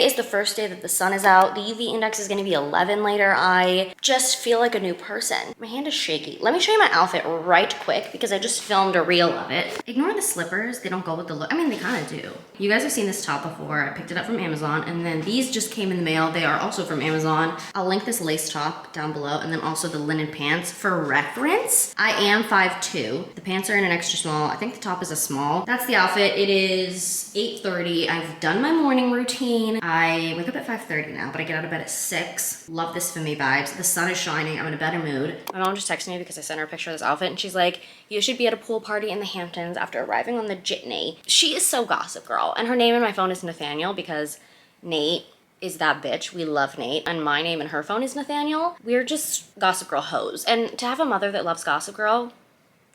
is the first day that the sun is out. The UV index is gonna be 11 later. I just feel like a new person. My hand is shaky. Let me show you my outfit right quick because I just filmed a reel of it. Ignore the slippers, they don't go with the look. I mean, they kind of do. You guys have seen this top before. I picked it up from Amazon, and then these just came in the mail. They are also from Amazon. I'll link this lace top down below, and then also the linen pants. For reference, I am 5'2". The pants are in an extra small. I think the top is a small. That's the outfit. It is 8:30. I've done my morning routine. I wake up at 5:30 now, but I get out of bed at 6. Love this for me vibes. The sun is shining. I'm in a better mood. My mom just texted me because I sent her a picture of this outfit, and she's like, you should be at a pool party in the Hamptons after arriving on the jitney. She is so gossip girl, and her name in my phone is Nathaniel because Nate is that bitch. We love Nate. And my name in her phone is Nathaniel. We're just gossip girl hoes. And to have a mother that loves gossip girl,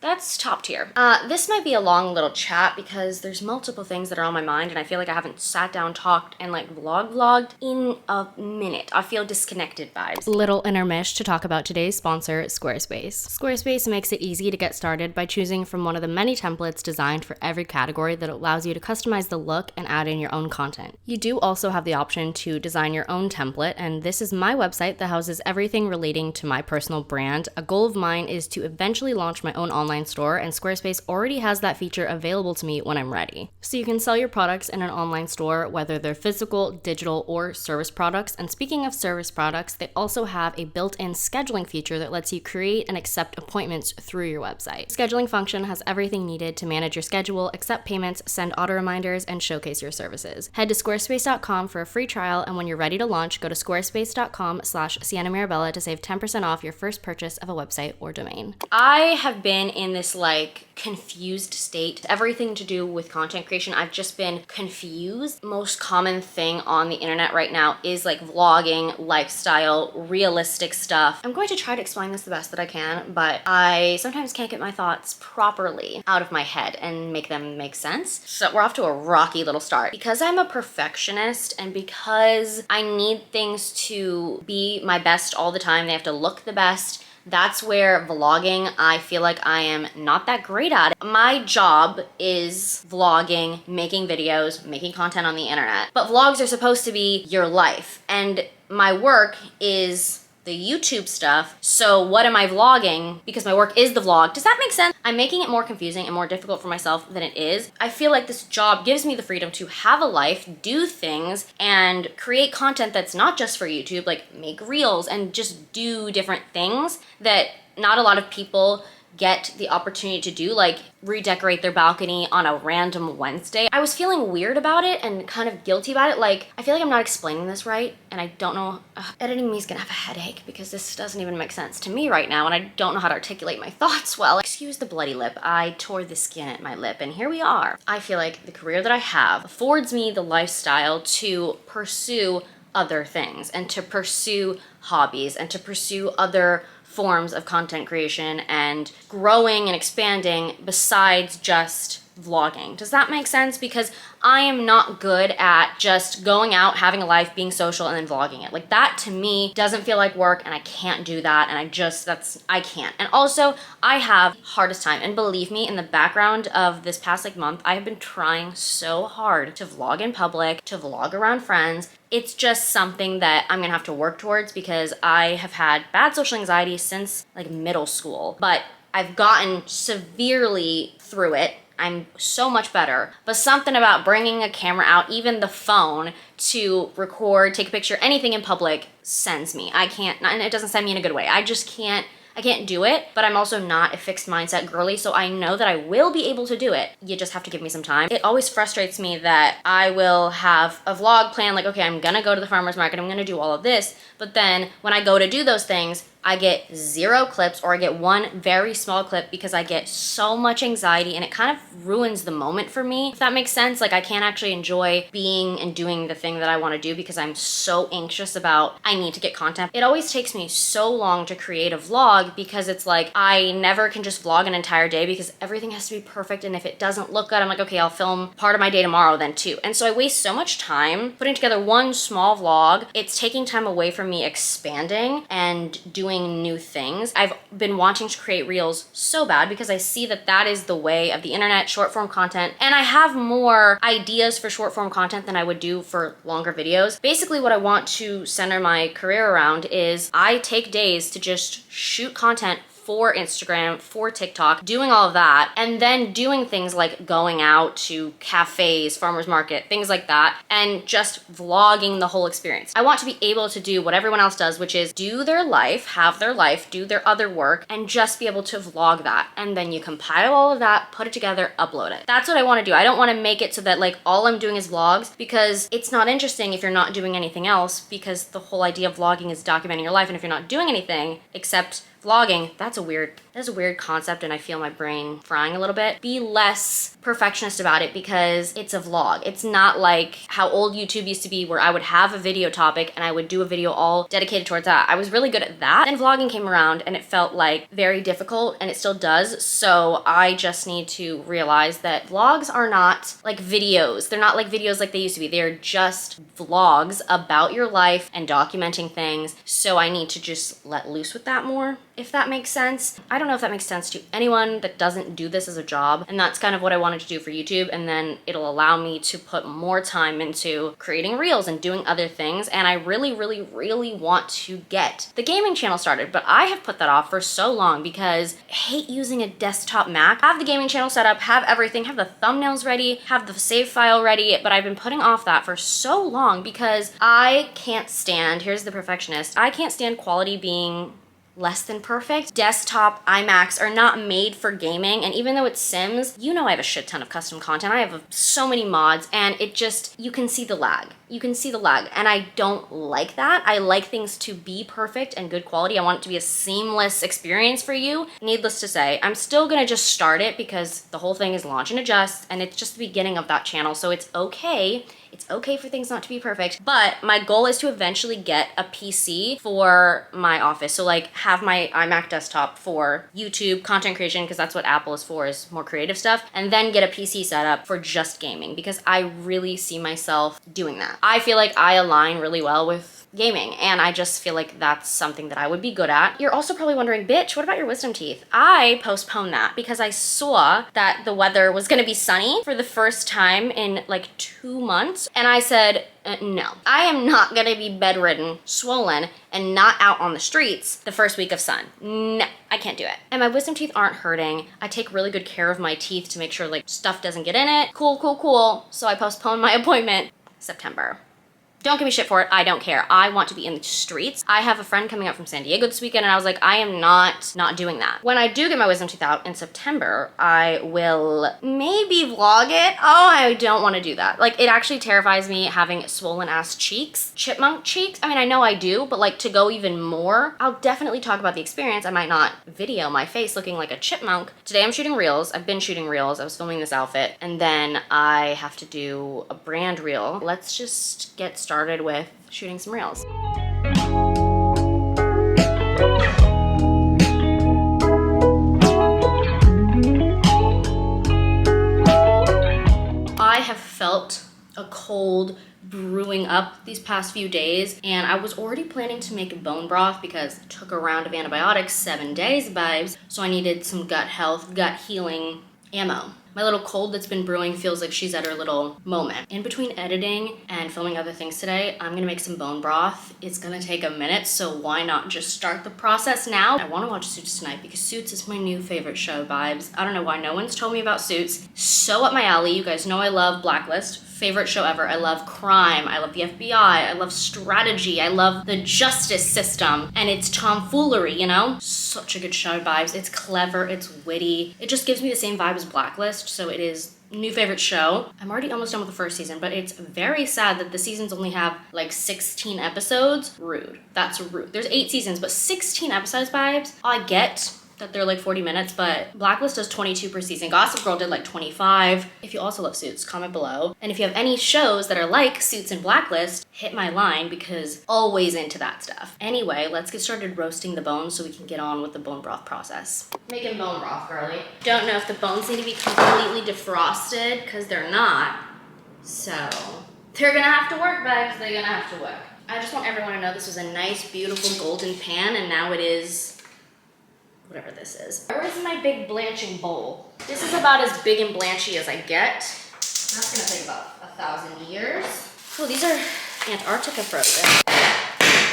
that's top tier. This might be a long little chat because there's multiple things that are on my mind, and I feel like I haven't sat down, talked, and like vlogged in a minute. I feel disconnected vibes. Little intermish to talk about today's sponsor, Squarespace. Squarespace makes it easy to get started by choosing from one of the many templates designed for every category that allows you to customize the look and add in your own content. You do also have the option to design your own template, and this is my website that houses everything relating to my personal brand. A goal of mine is to eventually launch my own online store, and Squarespace already has that feature available to me when I'm ready. So you can sell your products in an online store, whether they're physical, digital, or service products. And speaking of service products, they also have a built-in scheduling feature that lets you create and accept appointments through your website. Scheduling function has everything needed to manage your schedule, accept payments, send auto reminders, and showcase your services. Head to squarespace.com for a free trial, and when you're ready to launch, go to squarespace.com/Siena Mirabella to save 10% off your first purchase of a website or domain. I have been in this like confused state. Everything to do with content creation, I've just been confused. Most common thing on the internet right now is like vlogging, lifestyle, realistic stuff. I'm going to try to explain this the best that I can, but I sometimes can't get my thoughts properly out of my head and make them make sense. So we're off to a rocky little start. Because I'm a perfectionist and because I need things to be my best all the time, they have to look the best. That's where vlogging, I feel like I am not that great at it. My job is vlogging, making videos, making content on the internet. But vlogs are supposed to be your life. And my work is the YouTube stuff. So what am I vlogging? Because my work is the vlog. Does that make sense? I'm making it more confusing and more difficult for myself than it is. I feel like this job gives me the freedom to have a life, do things, and create content that's not just for YouTube, like make reels and just do different things that not a lot of people get the opportunity to do, like redecorate their balcony on a random Wednesday. I was feeling weird about it and kind of guilty about it. Like, I feel like I'm not explaining this right, and I don't know, editing me is gonna have a headache because this doesn't even make sense to me right now, and I don't know how to articulate my thoughts well. Excuse the bloody lip. I tore the skin at my lip, and here we are. I feel like the career that I have affords me the lifestyle to pursue other things and to pursue hobbies and to pursue other forms of content creation and growing and expanding besides just vlogging. Does that make sense? Because I am not good at just going out, having a life, being social, and then vlogging it. Like that to me doesn't feel like work, and I can't do that, and I can't. And also, I have hardest time, and believe me, in the background of this past like month, I have been trying so hard to vlog in public, to vlog around friends. It's just something that I'm gonna have to work towards because I have had bad social anxiety since like middle school, but I've gotten severely through it. I'm so much better, but something about bringing a camera out, even the phone, to record, take a picture, anything in public sends me. I can't, and it doesn't send me in a good way. I can't do it, but I'm also not a fixed mindset girly, so I know that I will be able to do it. You just have to give me some time. It always frustrates me that I will have a vlog plan, like, okay, I'm gonna go to the farmer's market, I'm gonna do all of this, but then when I go to do those things, I get 0 clips, or I get one very small clip because I get so much anxiety and it kind of ruins the moment for me. If that makes sense, like I can't actually enjoy being and doing the thing that I want to do because I'm so anxious about I need to get content. It always takes me so long to create a vlog because it's like I never can just vlog an entire day because everything has to be perfect, and if it doesn't look good, I'm like, okay, I'll film part of my day tomorrow then too. And so I waste so much time putting together one small vlog. It's taking time away from me expanding and doing doing new things. I've been wanting to create reels so bad because I see that that is the way of the internet, short form content, and I have more ideas for short form content than I would do for longer videos. Basically what I want to center my career around is I take days to just shoot content for Instagram, for TikTok, doing all of that, and then doing things like going out to cafes, farmers market, things like that, and just vlogging the whole experience. I want to be able to do what everyone else does, which is do their life, have their life, do their other work, and just be able to vlog that. And then you compile all of that, put it together, upload it. That's what I want to do. I don't want to make it so that like all I'm doing is vlogs, because it's not interesting if you're not doing anything else, because the whole idea of vlogging is documenting your life, and if you're not doing anything except vlogging, that's a weird concept, and I feel my brain frying a little bit. Be less perfectionist about it because it's a vlog. It's not like how old YouTube used to be where I would have a video topic and I would do a video all dedicated towards that. I was really good at that. Then vlogging came around and it felt like very difficult, and it still does. So I just need to realize that vlogs are not like videos. They're not like videos like they used to be. They're just vlogs about your life and documenting things. So I need to just let loose with that more, if that makes sense. I don't know if that makes sense to anyone that doesn't do this as a job, and that's kind of what I wanted to do for YouTube, and then it'll allow me to put more time into creating reels and doing other things, and I really want to get the gaming channel started, but I have put that off for so long because I hate using a desktop Mac. Have the gaming channel set up, have everything, have the thumbnails ready, have the save file ready, but I've been putting off that for so long because I can't stand, here's the perfectionist, I can't stand quality being less than perfect. Desktop iMacs are not made for gaming, and even though it's Sims, you know I have a shit ton of custom content. I have so many mods, and it just, you can see the lag. You can see the lag, and I don't like that. I like things to be perfect and good quality. I want it to be a seamless experience for you. Needless to say, I'm still gonna just start it because the whole thing is launch and adjust, and it's just the beginning of that channel, so it's okay. It's okay for things not to be perfect, but my goal is to eventually get a PC for my office. So like have my iMac desktop for YouTube content creation, because that's what Apple is for, is more creative stuff, and then get a PC set up for just gaming, because I really see myself doing that. I feel like I align really well with gaming, and I just feel like that's something that I would be good at. You're also probably wondering, bitch, what about your wisdom teeth? I postponed that because I saw that the weather was gonna be sunny for the first time in like 2 months, and I said, no, I am not gonna be bedridden, swollen, and not out on the streets the first week of sun. No, I can't do it. And my wisdom teeth aren't hurting. I take really good care of my teeth to make sure like stuff doesn't get in it. Cool. So I postponed my appointment September. Don't give me shit for it. I don't care. I want to be in the streets. I have a friend coming up from San Diego this weekend, and I was like, I am not doing that. When I do get my wisdom teeth out in September, I will maybe vlog it. Oh, I don't want to do that. Like, it actually terrifies me having swollen ass cheeks, chipmunk cheeks. I mean, I know I do, but like to go even more, I'll definitely talk about the experience. I might not video my face looking like a chipmunk. Today I'm shooting reels. I've been shooting reels. I was filming this outfit, and then I have to do a brand reel. Let's just get started with shooting some reels. I have felt a cold brewing up these past few days, and I was already planning to make bone broth because it took a round of antibiotics, 7 days, vibes, so I needed some gut health, gut healing ammo. My little cold that's been brewing feels like she's at her little moment. In between editing and filming other things today, I'm gonna make some bone broth. It's gonna take a minute, so why not just start the process now? I wanna watch Suits tonight because Suits is my new favorite show, vibes. I don't know why no one's told me about Suits. So up my alley. You guys know I love Blacklist. Favorite show ever. I love crime. I love the FBI. I love strategy. I love the justice system. And it's tomfoolery, you know? Such a good show, vibes. It's clever. It's witty. It just gives me the same vibe as Blacklist, so it is new favorite show. I'm already almost done with the first season, but it's very sad that the seasons only have like 16 episodes. Rude. That's rude. There's 8 seasons, but 16 episodes, vibes. I get that they're like 40 minutes, but Blacklist does 22 per season. Gossip Girl did like 25. If you also love Suits, comment below. And if you have any shows that are like Suits and Blacklist, hit my line because always into that stuff. Anyway, let's get started roasting the bones so we can get on with the bone broth process. Making bone broth, girly. Don't know if the bones need to be completely defrosted because they're not. So they're gonna have to work, bags. They're gonna have to work. I just want everyone to know this was a nice, beautiful golden pan, and now it is whatever this is. Where is my big blanching bowl? This is about as big and blanchy as I get. That's gonna take about 1,000 years. Oh, these are Antarctica frozen.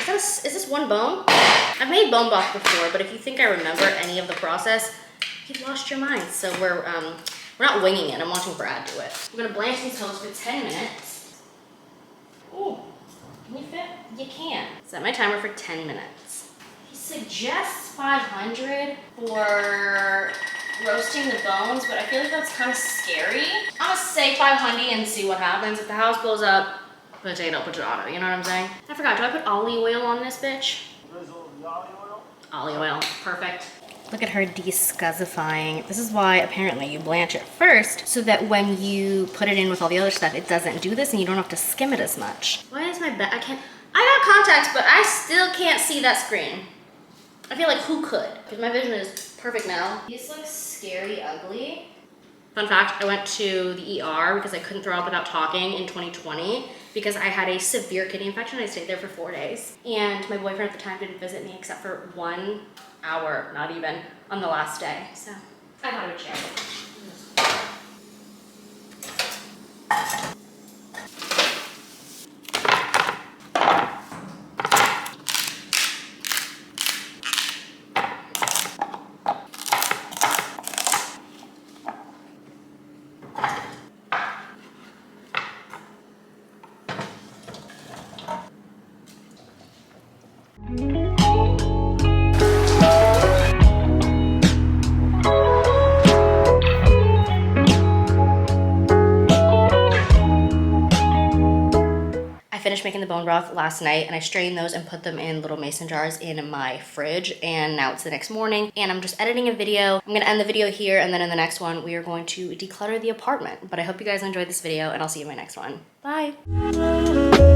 Is this one bone? I've made bone broth before, but if you think I remember any of the process, you've lost your mind. So we're not winging it. I'm watching Brad do it. We're gonna blanch these toes for 10 minutes. Ooh, can you fit? You can. Set my timer for 10 minutes. He suggests 500 for roasting the bones, but I feel like that's kind of scary. I'm gonna say 500 and see what happens. If the house blows up, potato, you know what I'm saying? I forgot, do I put olive oil on this bitch? Olive oil, perfect. Look at her descuzzifying. This is why apparently you blanch it first, so that when you put it in with all the other stuff, it doesn't do this and you don't have to skim it as much. Why is my I got contacts, but I still can't see that screen. I feel like who could? Because my vision is perfect now. These look scary ugly. Fun fact, I went to the ER because I couldn't throw up without talking in 2020 because I had a severe kidney infection. I stayed there for 4 days. And my boyfriend at the time didn't visit me except for 1 hour, not even, on the last day. So I thought I would share it. Finished making the bone broth last night and I strained those and put them in little mason jars in my fridge, and now it's the next morning and I'm just editing a video. I'm gonna end the video here, and then in the next one we are going to declutter the apartment. But I hope you guys enjoyed this video and I'll see you in my next one. Bye.